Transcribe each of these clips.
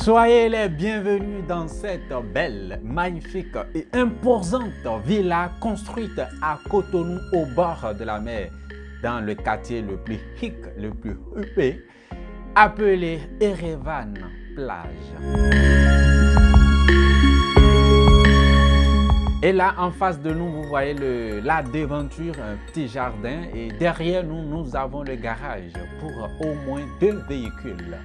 Soyez les bienvenus dans cette belle, magnifique et imposante villa construite à Cotonou au bord de la mer, dans le quartier le plus hic, le plus huppé, appelé Erevan Plage. Et là, en face de nous, vous voyez la devanture, un petit jardin. Et derrière nous, nous avons le garage pour au moins 2 véhicules.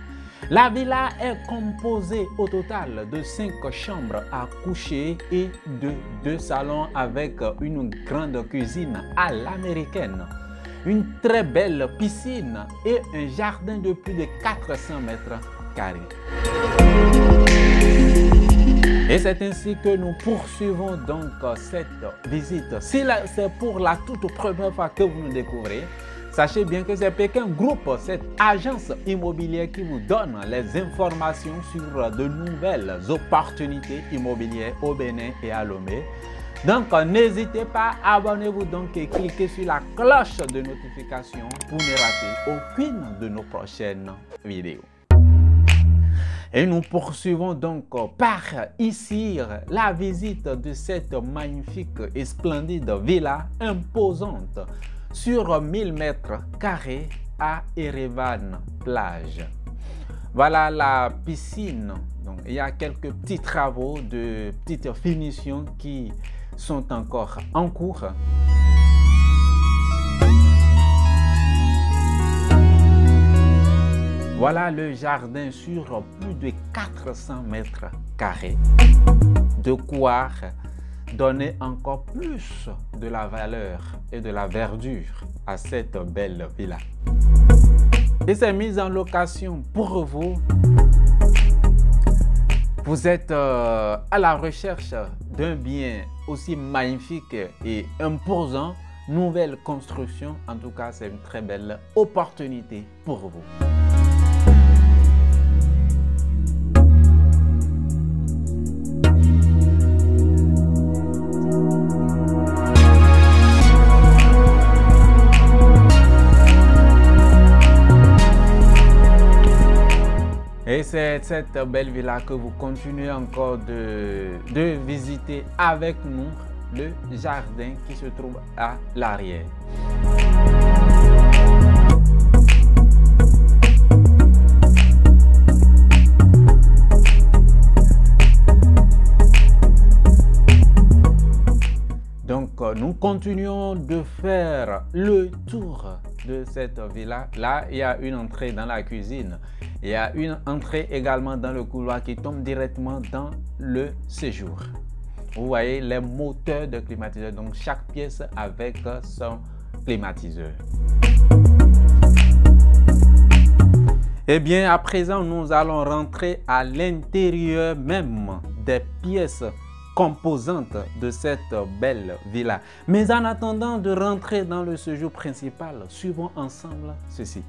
La villa est composée au total de 5 chambres à coucher et de 2 salons avec une grande cuisine à l'américaine, une très belle piscine et un jardin de plus de 400 mètres carrés. Et c'est ainsi que nous poursuivons donc cette visite. Si c'est pour la toute première fois que vous nous découvrez, sachez bien que c'est Pékin Group, cette agence immobilière qui vous donne les informations sur de nouvelles opportunités immobilières au Bénin et à Lomé. Donc n'hésitez pas, abonnez-vous donc et cliquez sur la cloche de notification pour ne rater aucune de nos prochaines vidéos. Et nous poursuivons donc par ici la visite de cette magnifique et splendide villa imposante sur 1000 mètres carrés à Erevan Plage. Voilà la piscine. Donc, il y a quelques petits travaux de petites finitions qui sont encore en cours. Voilà le jardin sur plus de 400 mètres carrés. De quoi donner encore plus de la valeur et de la verdure à cette belle villa. Et c'est mis en location pour vous. Vous êtes à la recherche d'un bien aussi magnifique et imposant, nouvelle construction. En tout cas, c'est une très belle opportunité pour vous. Et c'est cette belle villa que vous continuez encore de visiter avec nous, le jardin qui se trouve à l'arrière. Donc, nous continuons de faire le tour de cette villa. Là, il y a une entrée dans la cuisine. Il y a une entrée également dans le couloir qui tombe directement dans le séjour. Vous voyez les moteurs de climatiseur. Donc, chaque pièce avec son climatiseur. Eh bien, à présent, nous allons rentrer à l'intérieur même des pièces composantes de cette belle villa. Mais en attendant de rentrer dans le séjour principal, suivons ensemble ceci.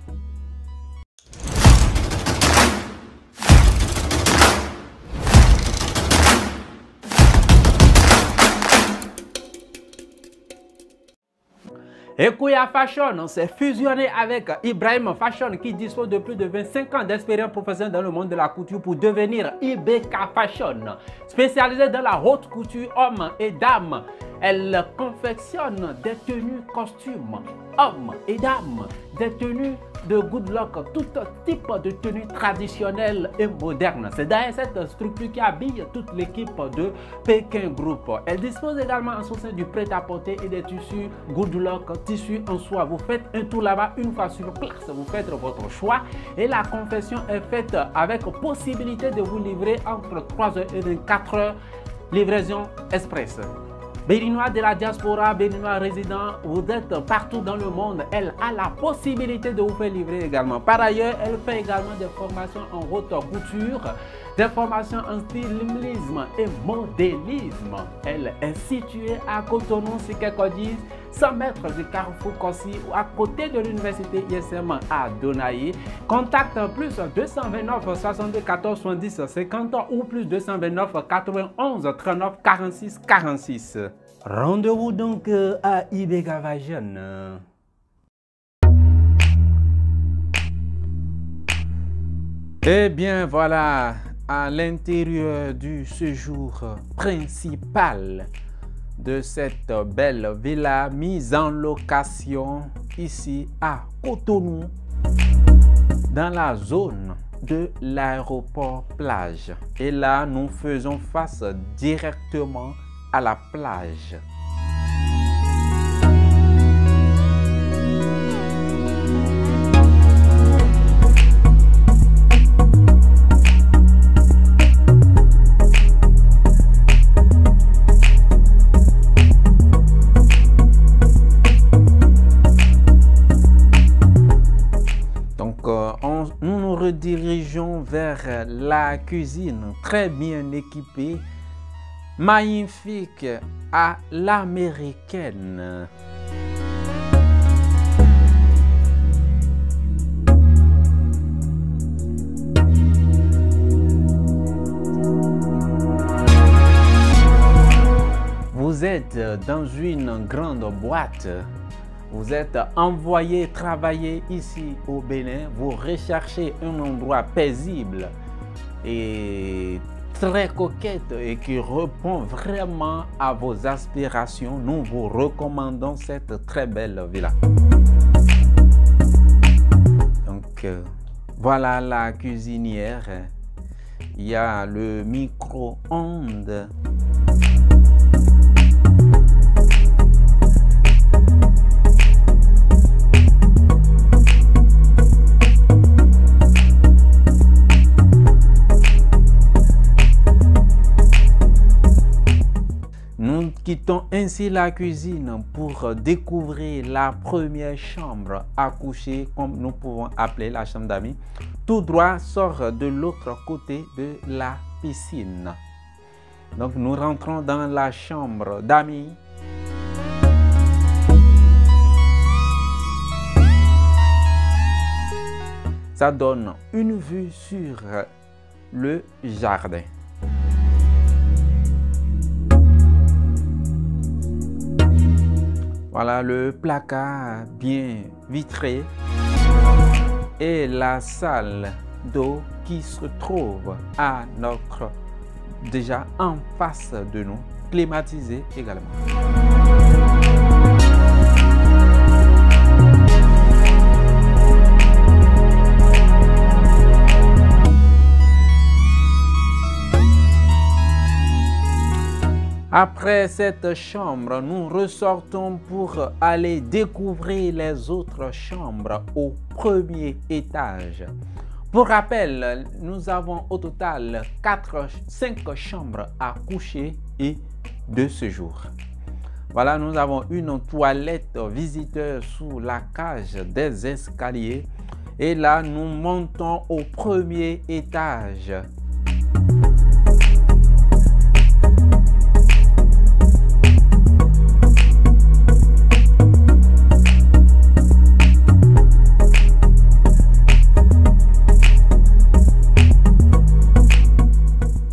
Et Kouya Fashion s'est fusionné avec Ibrahim Fashion qui dispose de plus de 25 ans d'expérience professionnelle dans le monde de la couture pour devenir IBK Fashion. Spécialisée dans la haute couture hommes et dames, elle confectionne des tenues costumes hommes et dames, des tenues de good luck, tout type de tenues traditionnelles et modernes. C'est d'ailleurs cette structure qui habille toute l'équipe de Pékin Group. Elle dispose également en son sein du prêt-à-porter et des tissus good luck, tissus en soie. Vous faites un tour là-bas une fois sur place, vous faites votre choix et la confection est faite avec possibilité de vous livrer entre 3 heures et 24 heures, livraison express. Béninois de la diaspora, béninois résident, vous êtes partout dans le monde, elle a la possibilité de vous faire livrer également. Par ailleurs, elle fait également des formations en haute couture, des formations en stylisme et modélisme. Elle est située à Cotonou, si quelqu'un dit, 100 mètres du carrefour Kossi, à côté de l'université ISM à Donaï. Contact plus 229 62 14 70 50 ou plus 229 91 39 46 46. Rendez-vous donc à IBK Fashion. Eh bien voilà, à l'intérieur du séjour principal de cette belle villa mise en location ici à Cotonou, dans la zone de l'aéroport plage. Et là, nous faisons face directement à la plage. Nous nous redirigeons vers la cuisine très bien équipée, magnifique à l'américaine. Vous êtes dans une grande boîte. Vous êtes envoyé travailler ici au Bénin, vous recherchez un endroit paisible et très coquette et qui répond vraiment à vos aspirations. Nous vous recommandons cette très belle villa. Donc voilà la cuisinière. Il y a le micro-ondes. Nous quittons ainsi la cuisine pour découvrir la première chambre à coucher, comme nous pouvons appeler la chambre d'amis. Tout droit sort de l'autre côté de la piscine. Donc nous rentrons dans la chambre d'amis. Ça donne une vue sur le jardin. Voilà le placard bien vitré et la salle d'eau qui se trouve à déjà en face de nous, climatisée également. Après cette chambre, nous ressortons pour aller découvrir les autres chambres au premier étage. Pour rappel, nous avons au total 5 chambres à coucher et de séjour. Voilà, nous avons une toilette visiteur sous la cage des escaliers. Et là, nous montons au premier étage.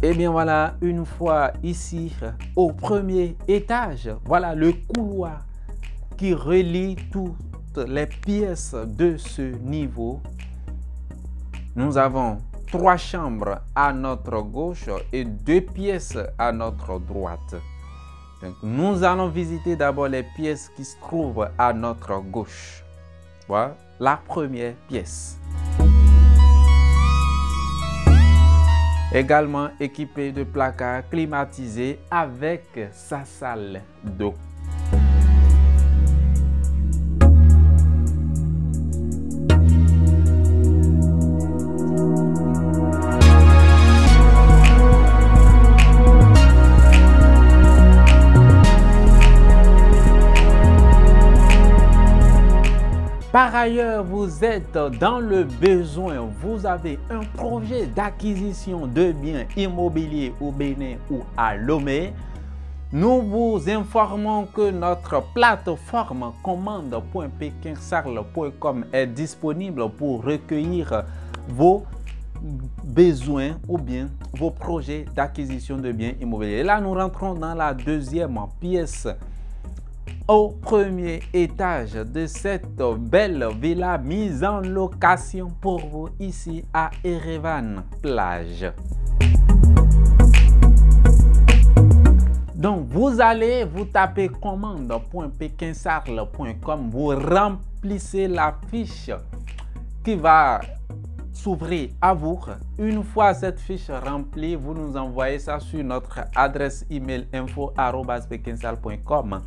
Et bien voilà, une fois ici au premier étage, voilà le couloir qui relie toutes les pièces de ce niveau. Nous avons 3 chambres à notre gauche et 2 pièces à notre droite. Donc, nous allons visiter d'abord les pièces qui se trouvent à notre gauche. Voilà la première pièce. Également équipé de placards climatisés avec sa salle d'eau. Par ailleurs, vous êtes dans le besoin, vous avez un projet d'acquisition de biens immobiliers au Bénin ou à Lomé. Nous vous informons que notre plateforme commande.pekinsarl.com est disponible pour recueillir vos besoins ou bien vos projets d'acquisition de biens immobiliers. Et là, nous rentrons dans la deuxième pièce au premier étage de cette belle villa mise en location pour vous ici à Erevan Plage. Donc, vous allez vous taper commande.pekinsarl.com, vous remplissez la fiche qui va s'ouvrir à vous. Une fois cette fiche remplie, vous nous envoyez ça sur notre adresse email info@pekinsarl.com.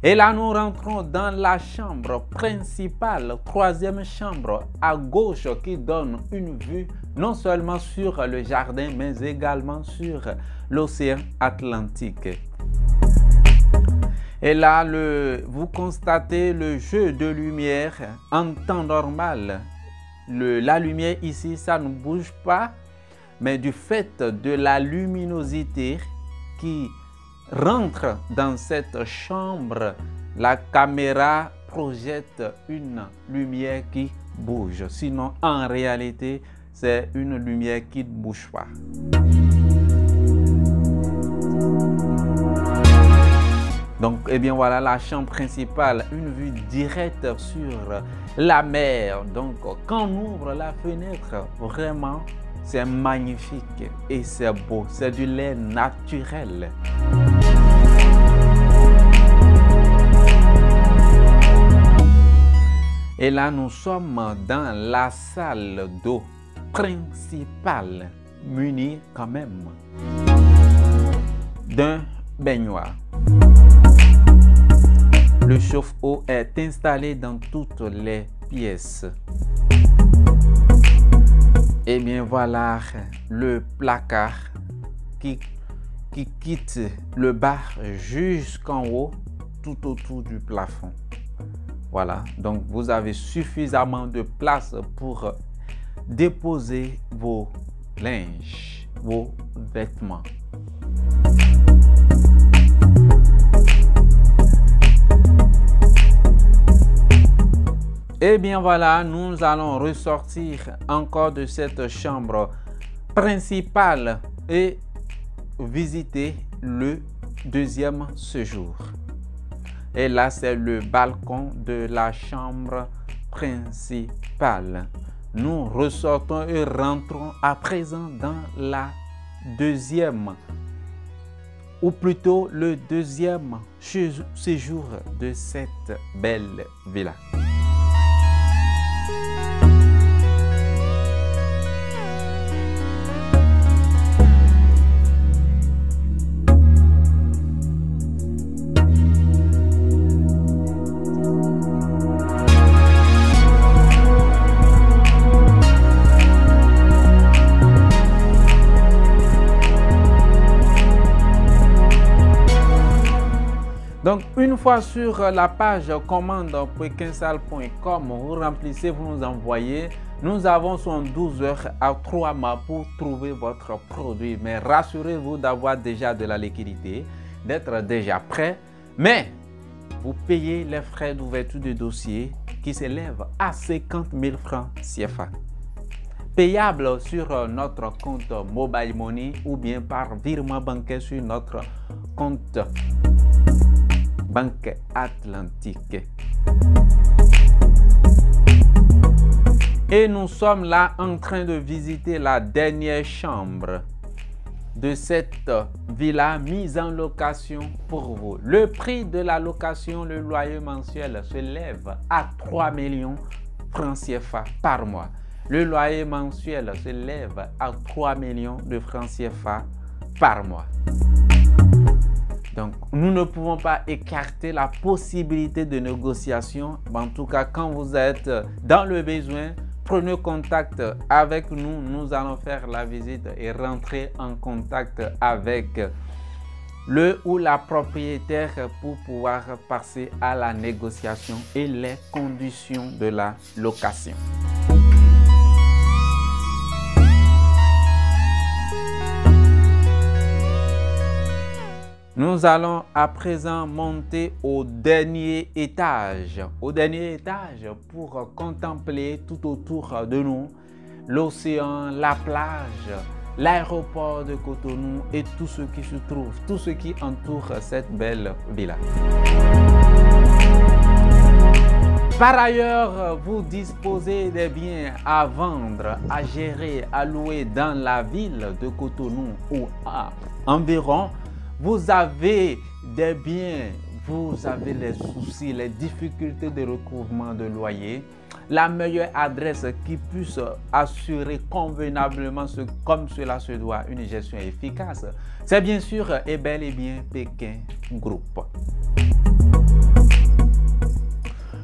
Et là, nous rentrons dans la chambre principale, troisième chambre à gauche qui donne une vue non seulement sur le jardin, mais également sur l'océan Atlantique. Et là, vous constatez le jeu de lumière en temps normal. La lumière ici, ça ne bouge pas, mais du fait de la luminosité qui rentre dans cette chambre, la caméra projette une lumière qui bouge. Sinon, en réalité, c'est une lumière qui ne bouge pas. Donc, eh bien voilà la chambre principale, une vue directe sur la mer. Donc, quand on ouvre la fenêtre, vraiment, c'est magnifique et c'est beau. C'est du lait naturel. Et là, nous sommes dans la salle d'eau principale, munie quand même d'un baignoire. Le chauffe-eau est installé dans toutes les pièces. Et bien voilà le placard qui quitte le bas jusqu'en haut, tout autour du plafond. Voilà, donc vous avez suffisamment de place pour déposer vos linges, vos vêtements. Et bien voilà, nous allons ressortir encore de cette chambre principale et visiter le deuxième séjour. Et là, c'est le balcon de la chambre principale. Nous ressortons et rentrons à présent dans la deuxième, ou plutôt le deuxième séjour de cette belle villa. Donc, une fois sur la page commande.pekinsarl.com, vous remplissez, vous nous envoyez. Nous avons 12 heures à 3 mois pour trouver votre produit. Mais rassurez-vous d'avoir déjà de la liquidité, d'être déjà prêt. Mais vous payez les frais d'ouverture de dossier qui s'élèvent à 50 000 francs CFA. Payable sur notre compte Mobile Money ou bien par virement bancaire sur notre compte Banque Atlantique. Et nous sommes là en train de visiter la dernière chambre de cette villa mise en location pour vous. Le prix de la location, le loyer mensuel s'élève à 3 millions francs CFA par mois. Le loyer mensuel s'élève à 3 millions de francs CFA par mois. Donc, nous ne pouvons pas écarter la possibilité de négociation. En tout cas, quand vous êtes dans le besoin, prenez contact avec nous. Nous allons faire la visite et rentrer en contact avec le ou la propriétaire pour pouvoir passer à la négociation et les conditions de la location. Nous allons à présent monter au dernier étage. Au dernier étage pour contempler tout autour de nous l'océan, la plage, l'aéroport de Cotonou et tout ce qui se trouve, tout ce qui entoure cette belle villa. Par ailleurs, vous disposez des biens à vendre, à gérer, à louer dans la ville de Cotonou ou à environ. vous avez des biens, vous avez les soucis, les difficultés de recouvrement de loyer, la meilleure adresse qui puisse assurer convenablement, comme cela se doit, une gestion efficace, c'est bien sûr et bel et bien Pékin Group.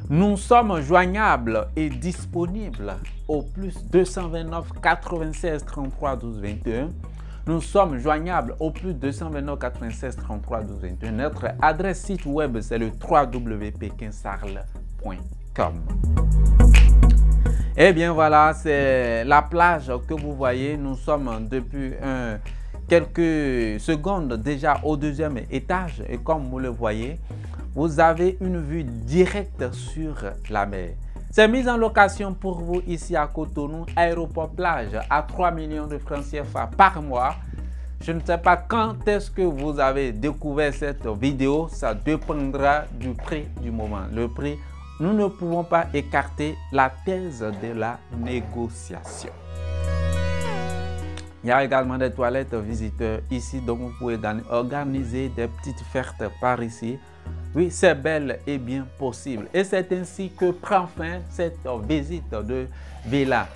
Nous sommes joignables et disponibles au plus 229 96 33 12 21. Nous sommes joignables au plus 229 96 33 12 21. Notre adresse site web, c'est le www.pekinsarl.com. Et bien voilà, c'est la plage que vous voyez. Nous sommes depuis quelques secondes déjà au deuxième étage. Et comme vous le voyez, vous avez une vue directe sur la mer. C'est mis en location pour vous ici à Cotonou, aéroport plage à 3 millions de francs CFA par mois. Je ne sais pas quand est-ce que vous avez découvert cette vidéo, ça dépendra du prix du moment. Le prix, nous ne pouvons pas écarter la thèse de la négociation. Il y a également des toilettes visiteurs ici, donc vous pouvez organiser des petites fêtes par ici. Oui, c'est bel et bien possible. Et c'est ainsi que prend fin cette visite de villa.